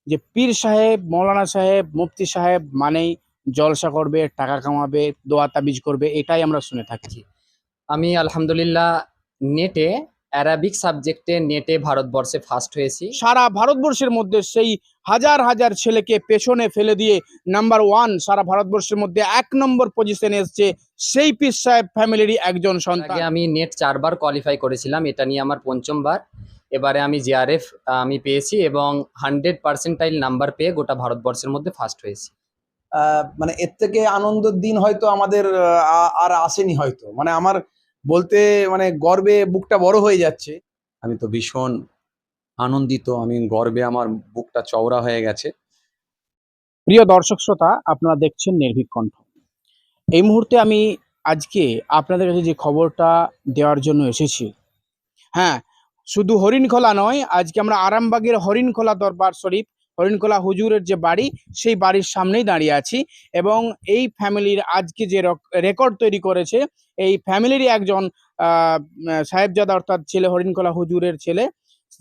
যে পীর সাহেব, মৌলানা সাহেব, মুফতি সাহেব মানেই জলসা করবে, টাকা কামাবে, দোয়া তাবিজ করবে, এটাই আমরা শুনে থাকি। আমি আলহামদুলিল্লাহ নেটে অ্যারাবিক সাবজেক্টে নেটে ভারতবর্ষে ফার্স্ট হয়েছি। সারা ভারতবর্ষের মধ্যে সেই হাজার হাজার ছেলেকে পেছনে ফেলে দিয়ে নাম্বার ওয়ান, সারা ভারতবর্ষের মধ্যে 1 নম্বর পজিশনে এসছে সেই পীর সাহেব ফ্যামিলিরই একজন আগে সন্তান। আমি নেট 4 বার কোয়ালিফাই করেছিলাম, এটা নিয়ে আমার পঞ্চমবার। এবারে আমি জিআরএফ আমি পেয়েছি এবং 100% নাম্বার পেয়ে গোটা ভারতবর্ষের মধ্যে ফার্স্ট হয়েছি। মানে এর থেকে আনন্দের দিন হয়তো আমাদের আর আসেনি হয়তো, মানে আমার বলতে মানে গর্বে বুকটা বড় হয়ে যাচ্ছে। আমি তো ভীষণ আনন্দিত, আমি গর্বে আমার বুকটা চওড়া হয়ে গেছে। প্রিয় দর্শক শ্রোতা, আপনারা দেখছেন নির্ভীক কণ্ঠ। এই মুহূর্তে আমি আজকে আপনাদের কাছে যে খবরটা দেওয়ার জন্য এসেছি, হ্যাঁ, শুধু হরিণখোলা নয়, আজকে আমরা আরামবাগের হরিণখোলা দরবার শরীফ, হরিণখোলা হুজুরের যে বাড়ি, সেই বাড়ির সামনেই দাঁড়িয়ে আছি। এবং এই ফ্যামিলির আজকে যে রেকর্ড তৈরি করেছে, এই ফ্যামিলিরই একজন সাহেবজাদা, অর্থাৎ ছেলে, হরিণখোলা হুজুরের ছেলে,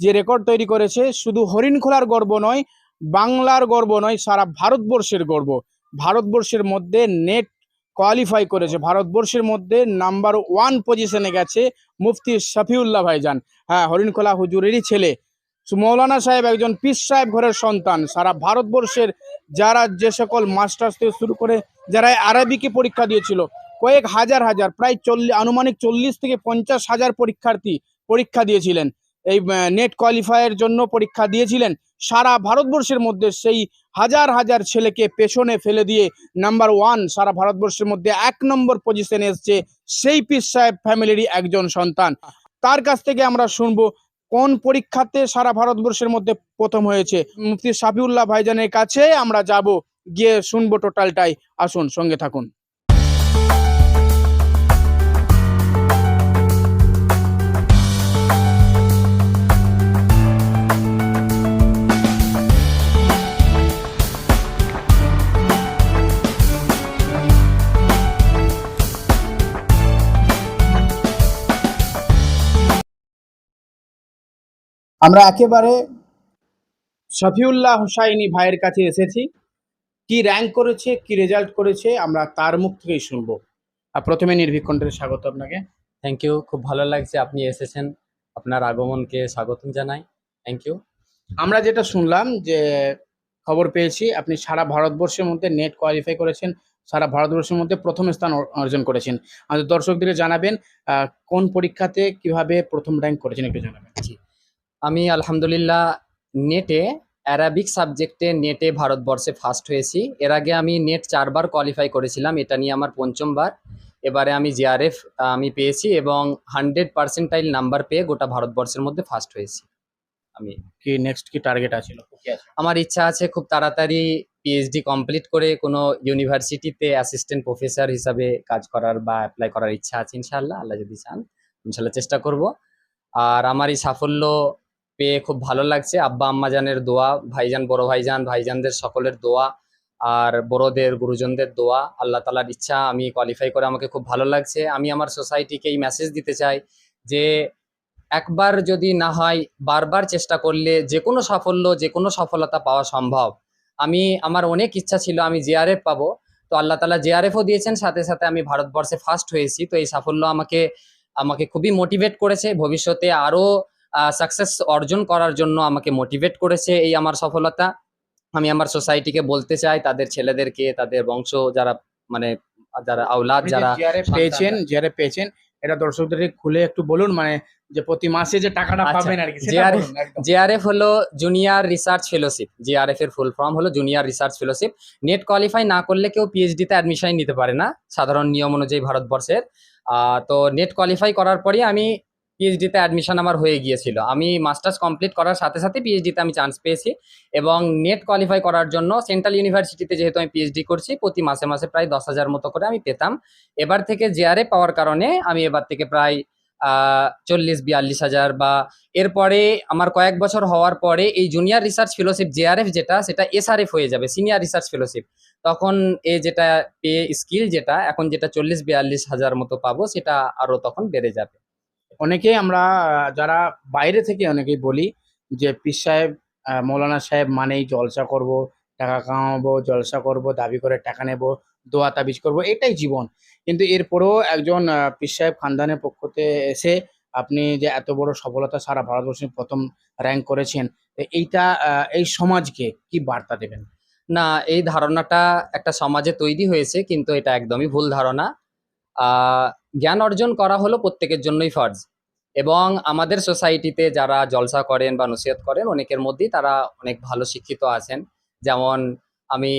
যে রেকর্ড তৈরি করেছে, শুধু হরিণখোলার গর্ব নয়, বাংলার গর্ব নয়, সারা ভারতবর্ষের গর্ব। ভারতবর্ষের মধ্যে নেট কোয়ালিফাই করেছে, ভারতবর্ষের মধ্যে নাম্বার ওয়ান পজিশনে গেছে মুফতি শফিউল্লাহ ভাইজান। হ্যাঁ, হরিণখোলা হুজুরেরই ছেলে। মৌলানা সাহেব একজন পীর সাহেব ঘরের সন্তান। সারা ভারতবর্ষের যারা যে সকল মাস্টার্স থেকে শুরু করে যারা আরবিকে পরীক্ষা দিয়েছিল, কয়েক হাজার হাজার, প্রায় আনুমানিক 40 থেকে 50 হাজার পরীক্ষার্থী পরীক্ষা দিয়েছিলেন, এই নেট কোয়ালিফাইয়ের জন্য পরীক্ষা দিয়েছিলেন। সারা ভারতবর্ষের মধ্যে সেই হাজার হাজার ছেলেকে পেছনে ফেলে দিয়ে নাম্বার ওয়ান, সারা ভারতবর্ষের মধ্যে 1 নম্বর পজিশনে এসছে সেই পীর সাহেব ফ্যামিলিরই একজন সন্তান। তার কাছ থেকে আমরা শুনবো কোন পরীক্ষাতে সারা ভারতবর্ষের মধ্যে প্রথম হয়েছে। মুফতি শফিউল্লাহ ভাইজানের কাছে আমরা যাব, গিয়ে শুনবো টোটালটাই। আসুন, সঙ্গে থাকুন। আমরা একেবারে শফিউল্লাহ হুসাইনি ভাইয়ের কাছে এসেছি। কি র্যাঙ্ক করেছে, কি রেজাল্ট করেছে, আমরা তার মুখ থেকেই শুনবো। আর প্রথমে নির্ভীক কণ্ঠের স্বাগত আপনাকে। থ্যাংক ইউ, খুব ভালো লাগছে আপনি এসেছেন, আপনার আগমনকে স্বাগতম জানাই। Thank you. আমরা যেটা শুনলাম, যে খবর পেয়েছি আপনি সারা ভারতবর্ষের মধ্যে নেট কোয়ালিফাই করেছেন, সারা ভারতবর্ষের মধ্যে প্রথম স্থান অর্জন করেছেন। আমাদের দর্শকদের জানাবেন কোন পরীক্ষাতে কিভাবে প্রথম র্যাঙ্ক করেছেন, একটু জানাবেন। জি, আমি আলহামদুলিল্লাহ নেটে অ্যারাবিক সাবজেক্টে নেটে ভারতবর্ষে ফার্স্ট হয়েছি। এর আগে আমি নেট 4 বার কোয়ালিফাই করেছিলাম, এটা নিয়ে আমার পঞ্চমবার। এবারে আমি জিআরএফ আমি পেয়েছি এবং 100% নাম্বার পেয়ে গোটা ভারতবর্ষের মধ্যে ফার্স্ট হয়েছি। আমি কি নেক্সট কি টার্গেট আছে? আমার ইচ্ছা আছে খুব তাড়াতাড়ি পিএইচডি কমপ্লিট করে কোনো ইউনিভার্সিটিতে অ্যাসিস্ট্যান্ট প্রফেসর হিসাবে কাজ করার বা অ্যাপ্লাই করার ইচ্ছা আছে ইনশাআল্লাহ। আল্লাহ যদি চান ইনশাআল্লাহ চেষ্টা করব। আর আমার এই সাফল্য পেয়ে খুব ভালো লাগছে। আব্বা আম্মাজানের দোয়া, ভাইজান, বড় ভাইজান, ভাইজানদের সকলের দোয়া, আর বড়দের গুরুজনদের দোয়া, আল্লাহ তাআলার ইচ্ছা আমি কোয়ালিফাই করে আমাকে খুব ভালো লাগছে। আমি আমার সোসাইটিকে এই মেসেজ দিতে চাই যে একবার যদি না হয়, বারবার চেষ্টা করলে যে কোনো সাফল্য, যে কোনো সফলতা পাওয়া সম্ভব। আমার অনেক ইচ্ছা ছিল আমি জিআরএফ পাবো, তো আল্লাহ তাআলা জিআরএফও দিয়েছেন, সাথে সাথে আমি ভারতবর্ষে ফার্স্ট হয়েছি। তো এই সাফল্য আমাকে আমাকে খুবই মোটিভেট করেছে, ভবিষ্যতে আরও সাকসেস অর্জন করার জন্য আমাকে মোটিভেট করেছে এই আমার সফলতা। আমি আমার সোসাইটিকে বলতে চাই, তাদের ছেলেদেরকে, তাদের বংশ যারা, মানে যারা আওলাদ, যারা জিআরএফ পেয়েছেন, এটা দর্শকদের খুলে একটু বলুন, মানে যে প্রতি মাসে যে টাকাটা পাবেন আর কি, সেটা বলুন একদম। জিআরএফ হলো জুনিয়র রিসার্চ ফেলোশিপ। জিআরএফ এর ফুল ফর্ম হলো junior research fellowship. Net qualify না করলে কেউ পিএইচডি তে অ্যাডমিশন নিতে পারে না সাধারণ নিয়ম অনুযায়ী ভারতবর্ষের। তো নেট কোয়ালিফাই করার পরে আমি পিএইচডি তে অ্যাডমিশন আমার হয়ে গিয়েছিল। আমি মাস্টার্স কমপ্লিট করার সাথে সাথে পিএইচডি তে আমি চান্স পেয়েছি। এবং নেট কোয়ালিফাই করার জন্য সেন্ট্রাল ইউনিভার্সিটিতে যেহেতু আমি পিএইচডি করছি, প্রতি মাসে মাসে প্রায় 10,000 মতো করে আমি পেতাম। এবার থেকে জিআরএফ পাওয়ার কারণে আমি এবার থেকে প্রায় 40-42 হাজার, বা এরপরে আমার কয়েক বছর হওয়ার পরে এই জুনিয়র রিসার্চ ফেলোশিপ জিআরএফ যেটা, সেটা এসআরএফ হয়ে যাবে, সিনিয়র রিসার্চ ফেলোশিপ। তখন যেটা পে স্কিল, যেটা এখন যেটা 40-42 হাজার মতো পাবো, সেটা আরো তখন বেড়ে যাবে। অনেকেই আমরা যারা বাইরে থেকে অনেকেই বলি যে পীর সাহেব মৌলানা সাহেব মানেই জলসা করব, টাকা কামাবো, জলসা করব, দাবি করে টাকা নেব, দোয়া তাবিজ করব, এটাই জীবন। কিন্তু এরপরেও একজন পীর সাহেব খানদানের পক্ষতে এসে আপনি যে এত বড় সফলতা সারা ভারতবর্ষে প্রথম র্যাঙ্ক করেছেন, তো এইটা এই সমাজকে কি বার্তা দেবেন? না, এই ধারণাটা একটা সমাজে তৈরি হয়েছে, কিন্তু এটা একদমই ভুল ধারণা। আহ, জ্ঞান অর্জন করা হলো প্রত্যেকের জন্যই ফরজ, এবং আমাদের সোসাইটিতে যারা জলসা করেন বা নসিহত করেন অনেকের মধ্যেই তারা অনেক ভালো শিক্ষিত আছেন। যেমন আমি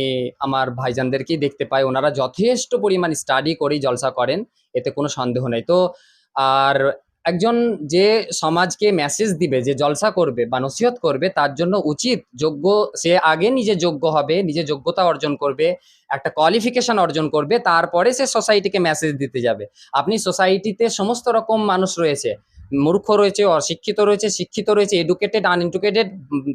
আমার ভাইজানদেরকেই দেখতে পাই, ওনারা যথেষ্ট পরিমাণ স্টাডি করেই জলসা করেন, এতে কোনো সন্দেহ নেই। তো আর একজন যে সমাজকে মেসেজ দিবে, যে জলসা করবে বা নসিহত করবে, তার জন্য উচিত যোগ্য, সে আগে নিজে যোগ্য হবে, নিজে যোগ্যতা অর্জন করবে, একটা কোয়ালিফিকেশন অর্জন করবে, তারপরে সে সোসাইটিকে মেসেজ দিতে যাবে। আপনি সোসাইটিতে সমস্ত রকম মানুষ রয়েছে, মূর্খ রয়েছে, অশিক্ষিত রয়েছে, শিক্ষিত রয়েছে, এডুকেটেড, আনএডুকেটেড,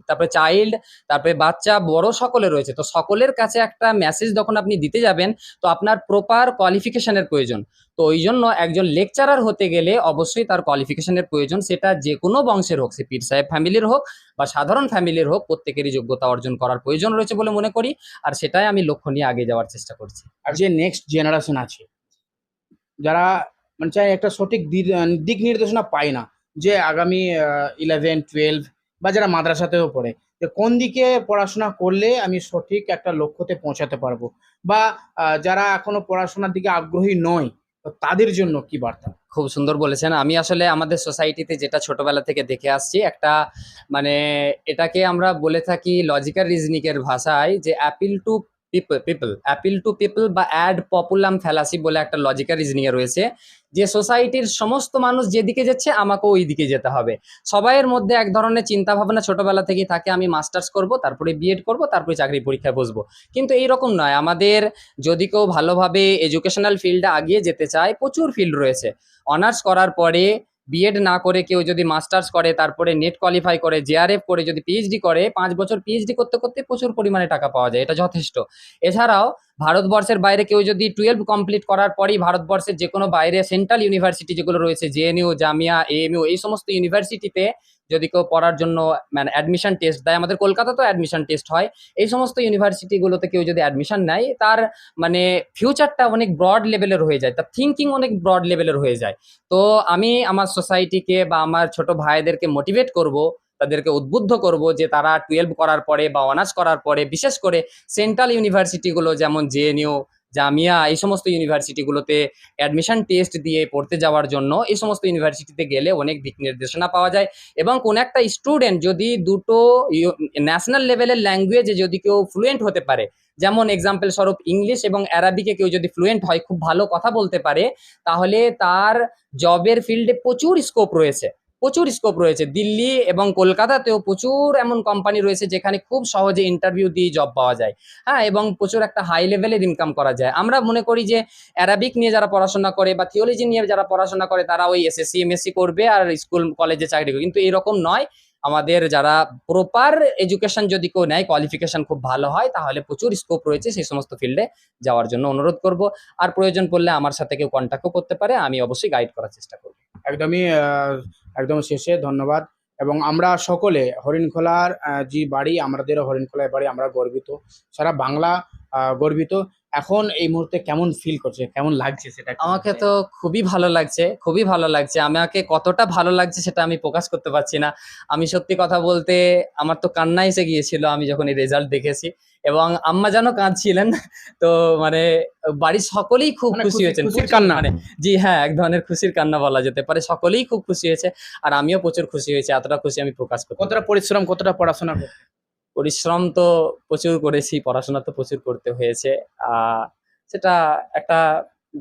তারপরে চাইল্ড, তারপরে বাচ্চা, বড়, সকলে রয়েছে। তো সকলের কাছে একটা মেসেজ যখন আপনি দিতে যাবেন, তো আপনার প্রপার কোয়ালিফিকেশনের প্রয়োজন। তো ওই জন্য একজন লেকচারার হতে গেলে অবশ্যই তার কোয়ালিফিকেশনের প্রয়োজন, সেটা যে কোনো বংশের হোক, সে পীর সাহেব ফ্যামিলির হোক বা সাধারণ ফ্যামিলির হোক, প্রত্যেকেরই যোগ্যতা অর্জন করার প্রয়োজন রয়েছে বলে মনে করি। আর সেটাই আমি লক্ষ্য নিয়ে আগে যাওয়ার চেষ্টা করছি। আর যে নেক্সট জেনারেশন আছে, যারা মানে চাই একটা সঠিক দিক নির্দেশনা পায় না, যে আগামী 11-12 বা যারা মাদ্রাসাতেও পড়ে, যে কোন দিকে পড়াশোনা করলে আমি সঠিক একটা লক্ষ্যতে পৌঁছাতে পারবো, বা যারা এখনো পড়াশোনার দিকে আগ্রহী নয়, তো তাদের জন্য কি বার্তা? খুব সুন্দর বলেছেন। আমি আসলে আমাদের সোসাইটিতে যেটা ছোটবেলা থেকে দেখে আসছি, একটা মানে এটাকে আমরা বলে থাকি লজিক্যাল রিজনিং এর ভাষায়, যে অ্যাপিল টু পিপল বা অ্যাড পপুলাম ফ্যালাসি বলে একটা লজিক্যাল রিজনিং এ রয়েছে, যে সোসাইটির সমস্ত মানুষ যেদিকে যাচ্ছে আমাকেও ওই দিকে যেতে হবে। সবাইয়ের মধ্যে এক ধরনের চিন্তা ভাবনা ছোটবেলা থেকেই থাকে, আমি মাস্টার্স করব, তারপরে বিএড করব, তারপরে চাকরি পরীক্ষায় বসবো। কিন্তু এইরকম নয়। আমাদের যদি কেউ ভালোভাবে এডুকেশনাল ফিল্ডে আগিয়ে যেতে চায়, প্রচুর ফিল্ড রয়েছে। অনার্স করার পরে বিএড না করে কেউ যদি মাস্টার্স করে, তারপরে নেট কোয়ালিফাই করে, জেআরএফ করে যদি পিএইচডি করে, 5 বছর পিএইচডি করতে করতে প্রচুর পরিমাণে টাকা পাওয়া যায়, এটা যথেষ্ট। এছাড়াও ভারতবর্ষের বাইরে কেউ যদি 12 কমপ্লিট করার পরই ভারতবর্ষের যে কোনো বাইরে সেন্ট্রাল ইউনিভার্সিটি যেগুলো রয়েছে, জেএনইউ, জামিয়া, এএমইউ, এই সমস্ত ইউনিভার্সিটিতে যদি কেউ পড়ার জন্য মানে অ্যাডমিশন টেস্ট দেয়, আমাদের কলকাতাতেও অ্যাডমিশন টেস্ট হয়, এই সমস্ত ইউনিভার্সিটিগুলোতে কেউ যদি অ্যাডমিশন নেয়, তার মানে ফিউচারটা অনেক ব্রড লেভেলের হয়ে যায়, তার থিঙ্কিং অনেক ব্রড লেভেলের হয়ে যায়। তো আমি আমার সোসাইটিকে বা আমার ছোট ভাইদেরকে মোটিভেট করব, তাদেরকে উদ্বুদ্ধ করব, যে তারা 12 করার পরে বা অনার্স করার পরে বিশেষ করে সেন্ট্রাল ইউনিভার্সিটিগুলো যেমন জেএনইউ, জামিয়া, এই সমস্ত ইউনিভার্সিটিগুলোতে অ্যাডমিশন টেস্ট দিয়ে পড়তে যাওয়ার জন্য, এই সমস্ত ইউনিভার্সিটিতে গেলে অনেক দিক নির্দেশনা পাওয়া যায়। এবং কোন একটা স্টুডেন্ট যদি দুটো ন্যাশনাল লেভেলের ল্যাঙ্গুয়েজে যদি কেউ ফ্লুয়েন্ট হতে পারে, যেমন এক্সাম্পল স্বরূপ ইংলিশ এবং অ্যারাবিকে কেউ যদি ফ্লুয়েন্ট হয়, খুব ভালো কথা বলতে পারে, তাহলে তার জবের ফিল্ডে প্রচুর স্কোপ রয়েছে, প্রচুর স্কোপ রয়েছে। দিল্লি এবং কলকাতাতেও প্রচুর এমন কোম্পানি রয়েছে যেখানে খুব সহজে ইন্টারভিউ দিয়ে জব পাওয়া যায়। হ্যাঁ, এবং প্রচুর একটা হাই লেভেলের ইনকাম করা যায়। আমরা মনে করি যে অ্যারাবিক নিয়ে যারা পড়াশোনা করে বা থিওলজি নিয়ে যারা পড়াশোনা করে, তারা ওই এসএসসি এমএসসি করবে আর স্কুল কলেজে চাকরি করবে, কিন্তু এরকম নয়। আমাদের যারা প্রপার এডুকেশন যদি কেউ নেয়, কোয়ালিফিকেশন খুব ভালো হয়, তাহলে প্রচুর স্কোপ রয়েছে সেই সমস্ত ফিল্ডে যাওয়ার জন্য অনুরোধ করব। আর প্রয়োজন পড়লে আমার সাথে কেউ কন্ট্যাক্টও করতে পারে, আমি অবশ্যই গাইড করার চেষ্টা করব। একদমই একদম শেষে ধন্যবাদ। এবং আমরা সকলে হরিণখোলার যে বাড়ি, আমাদেরও হরিণখোলায় বাড়ি, আমরা গর্বিত, সারা বাংলা গর্বিত। এখন এই মুহূর্তে কেমন ফিল করছে, কেমন লাগছে সেটা একটু আমাকে বলতে? তো খুবই ভালো লাগছে, খুবই ভালো লাগছে। আমাকে কতটা ভালো লাগছে সেটা আমি প্রকাশ করতে পারছি না। আমি সত্যি কথা বলতে, আমার তো কান্না এসে গিয়েছিল আমি যখন এই রেজাল্ট দেখেছি, এবং আম্মা যেন কাঁদছিলেন। তো মানে বাড়ির সকলেই খুব মানে খুশি হয়েছেন, খুশির প্রচুর কান্না? মানে জি হ্যাঁ, এক ধরনের খুশির কান্না বলা যেতে পারে। সকলেই খুব খুশি হয়েছে, আর আমিও প্রচুর খুশি হয়েছি। এতটা খুশি আমি প্রকাশ করতে পারছি না। কতটা পরিশ্রম, কতটা পড়াশোনা পরিশ্রম তো প্রচুর করেছি, পড়াশোনা তো প্রচুর করতে হয়েছে। আহ সেটা একটা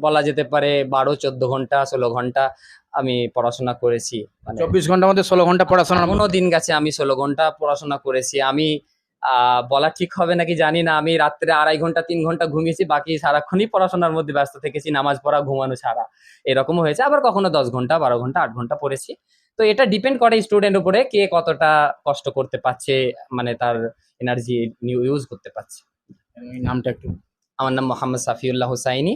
বলা যেতে পারে 12-14 ঘন্টা, 16 ঘন্টা আমি পড়াশোনা করেছি। মানে 24 ঘন্টার মধ্যে 16 ঘন্টা পড়াশোনা? এমনও দিন গেছে আমি 16 ঘন্টা পড়াশোনা করেছি। আমি বলা ঠিক হবে নাকি জানি না, আমি রাত্রে 2.5 ঘন্টা 3 ঘন্টা ঘুমিয়েছি, বাকি সারাক্ষণই পড়াশোনার মধ্যে ব্যস্ত থেকেছি, নামাজ পড়া, ঘুমানো ছাড়া। এরকমও হয়েছে, আবার কখনো 10 ঘন্টা, 12 ঘন্টা, 8 ঘন্টা পড়েছি। তো এটা ডিপেন্ড করে স্টুডেন্ট উপরে, কে কতটা কষ্ট করতে পারছে, মানে তার এনার্জি ইউজ করতে পারছে। এই নামটা একটু? আমার নাম মোহাম্মদ সাফিউল্লাহ হুসাইনি।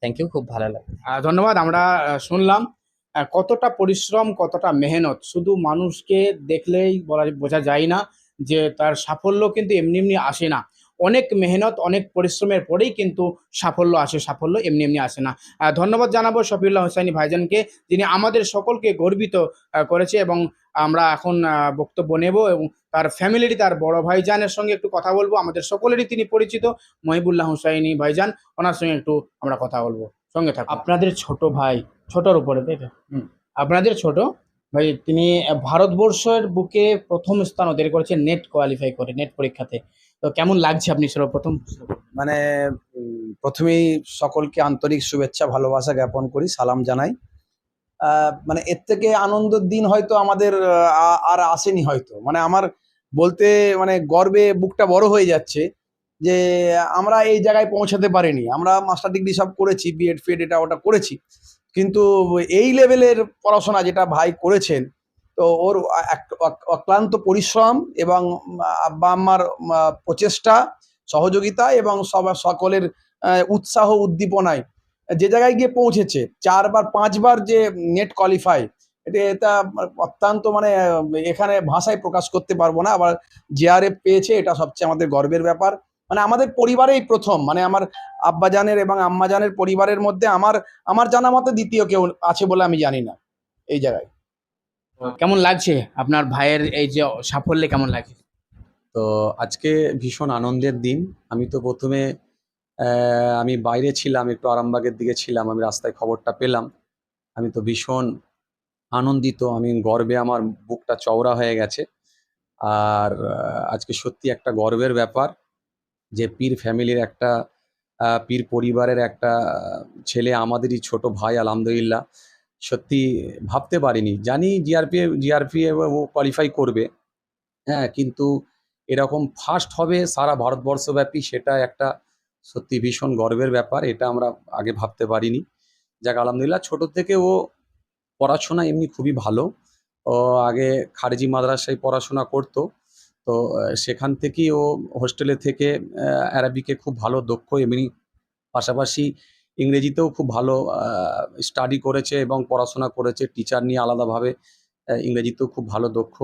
থ্যাংক ইউ, খুব ভালো লাগে। ধন্যবাদ। আমরা শুনলাম কতটা পরিশ্রম, কতটা মেহনত, শুধু মানুষকে দেখলেই বোঝা যায় না যে তার সাফল্য কিন্তু এমনি এমনি আসে না। অনেক মেহনত, অনেক পরিশ্রমের পরেই কিন্তু সাফল্য আসে, সাফল্য এমনি এমনি আসে না। ধন্যবাদ জানাবো শফিউল্লাহ হোসাইনী ভাইজানকে, যিনি আমাদের সকলকে গর্বিত করেছে। এবং আমরা এখন বক্তব্য নেব এবং তার ফ্যামিলির, তার বড় ভাইজানের সঙ্গে একটু কথা বলবো। আমাদের সকলেরই তিনি পরিচিত, মহিবুল্লাহ হোসাইনী ভাইজান, ওনার সঙ্গে একটু আমরা কথা বলবো। সঙ্গে থাকুন। আপনাদের ছোট ভাই, ছোটর উপরে তাই তো? আপনাদের ছোট ভাই, তিনি ভারতবর্ষের বুকে প্রথম স্থান অধিকার করেছেন নেট কোয়ালিফাই করে, নেট পরীক্ষাতে। তো কেমন লাগছে আপনি সর্বপ্রথম? মানে প্রথমেই সকলকে আন্তরিক শুভেচ্ছা ভালোবাসা জ্ঞাপন করি, সালাম জানাই। মানে এর থেকে আনন্দের দিন হয়তো আমাদের আর আসেনি হয়তো। মানে আমার বলতে মানে গর্বে বুকটা বড় হয়ে যাচ্ছে যে আমরা এই জায়গায় পৌঁছাতে পারিনি। আমরা মাস্টার ডিগ্রি সব করেছি, বিএড ফিএড এটা ওটা করেছি, কিন্তু এই লেভেলের পড়াশোনা যেটা ভাই করেছেন, তো ওর অক্লান্ত পরিশ্রম এবং আব্বা আম্মার প্রচেষ্টা, সহযোগিতা এবং সকলের উৎসাহ উদ্দীপনায় যে জায়গায় গিয়ে পৌঁছেছে, 4 বার 5 বার যে নেট কোয়ালিফাই, এটা অত্যন্ত মানে এখানে ভাষায় প্রকাশ করতে পারবো না। আবার জেআরএফ পেয়েছে, এটা সবচেয়ে আমাদের গর্বের ব্যাপার। মানে আমাদের পরিবারেই প্রথম, মানে আমার আব্বাজানের এবং আম্মাজানের পরিবারের মধ্যে আমার জানা মতে দ্বিতীয় কেউ আছে বলে আমি জানি না এই জায়গায়। কেমন লাগছে আপনার ভাইয়ের এই যে সাফল্যে, কেমন লাগছে? তো আজকে ভীষণ আনন্দের দিন। আমি তো প্রথমে আমি বাইরে ছিলাম, একটু আরামবাগের দিকে ছিলাম, আমি রাস্তায় খবরটা পেলাম। আমি তো ভীষণ আনন্দিত, আমি গর্বে আমার বুকটা চওড়া হয়ে গেছে। আর আজকে সত্যি একটা গর্বের ব্যাপার যে পীর ফ্যামিলির একটা পীর পরিবারের একটা ছেলে, আমাদেরই ছোট ভাই, আলহামদুলিল্লাহ। সত্যি ভাবতে পারিনি, জানি জিআরপিএফ ও কোয়ালিফাই করবে, হ্যাঁ, কিন্তু এরকম ফার্স্ট হবে সারা ভারতবর্ষব্যাপী, সেটা একটা সত্যি ভীষণ গর্বের ব্যাপার। এটা আমরা আগে ভাবতে পারিনি। যাক, আলহামদুলিল্লাহ। ছোট থেকে ও পড়াশোনা এমনি খুবই ভালো। ও আগে খারেজি মাদ্রাসায় পড়াশোনা করতো। তো সেখান থেকেই ও হোস্টেলে থেকে অ্যারাবিকে খুব ভালো দক্ষ, এমনি পাশাপাশি ইংরেজিতেও খুব ভালো স্টাডি করেছে এবং পড়াশোনা করেছে। টিচার নিয়ে আলাদাভাবে ইংরেজিতেও খুব ভালো দক্ষ।